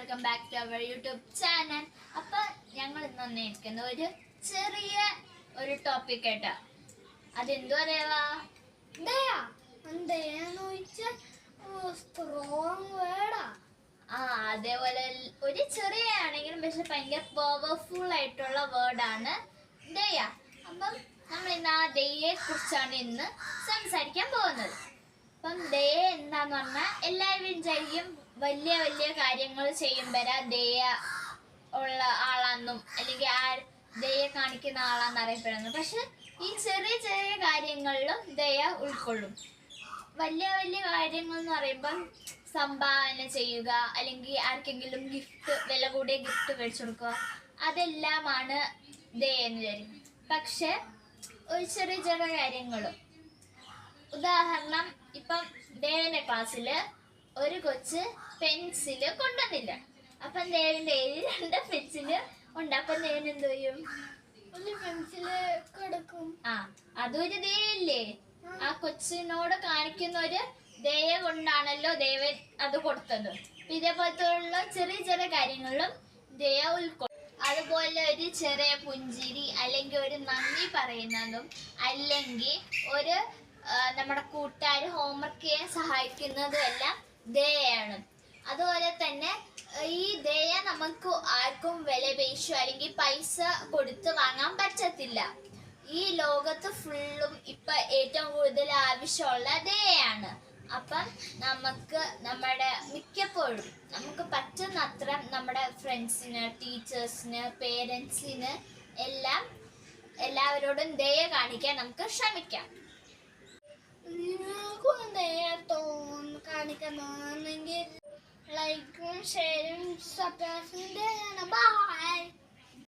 Welcome back to our YouTube channel. അപ്പൊ ഞങ്ങൾ ഇന്ന് വന്നിരിക്കുന്ന ഒരു ചെറിയ ടോപ്പിക് ആയിട്ടാ. അതെന്തു പറയാ അതേപോലെ ഒരു ചെറിയ ആണെങ്കിലും പക്ഷെ ഭയങ്കര പവർഫുൾ ആയിട്ടുള്ള വേർഡാണ് ദയ. അപ്പം നമ്മൾ ഇന്ന് ആ ദയയെ കുറിച്ചാണ് ഇന്ന് സംസാരിക്കാൻ പോകുന്നത്. അപ്പം ദയ എന്താന്ന് പറഞ്ഞാൽ എല്ലാവരും വിചാരിക്കും വലിയ വലിയ കാര്യങ്ങൾ ചെയ്യുമ്പോഴാ ദയ ഉള്ള ആളാന്നും അല്ലെങ്കിൽ ആ ദയ കാണിക്കുന്ന ആളാന്ന് അറിയപ്പെടുന്നത്. പക്ഷെ ഈ ചെറിയ ചെറിയ കാര്യങ്ങളിലും ദയ ഉൾക്കൊള്ളും. വലിയ വലിയ കാര്യങ്ങൾ എന്ന് പറയുമ്പം സംഭാവന ചെയ്യുക, അല്ലെങ്കിൽ ആർക്കെങ്കിലും ഗിഫ്റ്റ്, വില കൂടിയ ഗിഫ്റ്റ് മേടിച്ചു കൊടുക്കുക, അതെല്ലാമാണ് ദയ എന്ന് വിചാരിക്കും. പക്ഷെ ഒരു ചെറിയ ചെറിയ കാര്യങ്ങളും, ഉദാഹരണം ഇപ്പം ദേവന്റെ ക്ലാസ്സിൽ ഒരു കൊച്ച് പെൻസില് കൊണ്ടുവന്നില്ല. അപ്പം ദേവന്റെ കയ്യിൽ 2 പെൻസില് ഉണ്ട്. അപ്പം ദേവൻ എന്ത് ചെയ്യും? ഒരു പെൻസില് കൊടുക്കും. അതൊരു ദയല്ലേ? ആ കൊച്ചിനോട് കാണിക്കുന്ന ഒരു ദയ കൊണ്ടാണല്ലോ ദേവൻ അത് കൊടുത്തത്. ഇതേപോലത്തുള്ള ചെറിയ ചെറിയ കാര്യങ്ങളിലും ദയ ഉൾക്കൊള്ളും. അതുപോലെ ഒരു ചെറിയ പുഞ്ചിരി, അല്ലെങ്കിൽ ഒരു നന്ദി പറയുന്നതും, അല്ലെങ്കിൽ ഒരു നമ്മുടെ കൂട്ടുകാർ ഹോംവർക്ക് ചെയ്യാൻ സഹായിക്കുന്നതും എല്ലാം ദയയാണ്. അതുപോലെ തന്നെ ഈ ദയ നമുക്ക് ആർക്കും വില പേശോ അല്ലെങ്കിൽ പൈസ കൊടുത്ത് വാങ്ങാൻ പറ്റത്തില്ല. ഈ ലോകത്ത് ഫുള്ളും ഇപ്പൊ ഏറ്റവും കൂടുതൽ ആവശ്യമുള്ള ദയയാണ്. അപ്പം നമുക്ക് മിക്കപ്പോഴും നമുക്ക് പറ്റുന്നത്ര നമ്മുടെ ഫ്രണ്ട്സിന്, ടീച്ചേഴ്സിന്, പേരൻസിന് എല്ലാവരോടും ദയ കാണിക്കാൻ നമുക്ക് ശ്രമിക്കാം. കാണിക്കുന്നെങ്കിൽ ലൈക്കും ഷെയറും സബ്സ്ക്രൈബും ചെയ്യണം.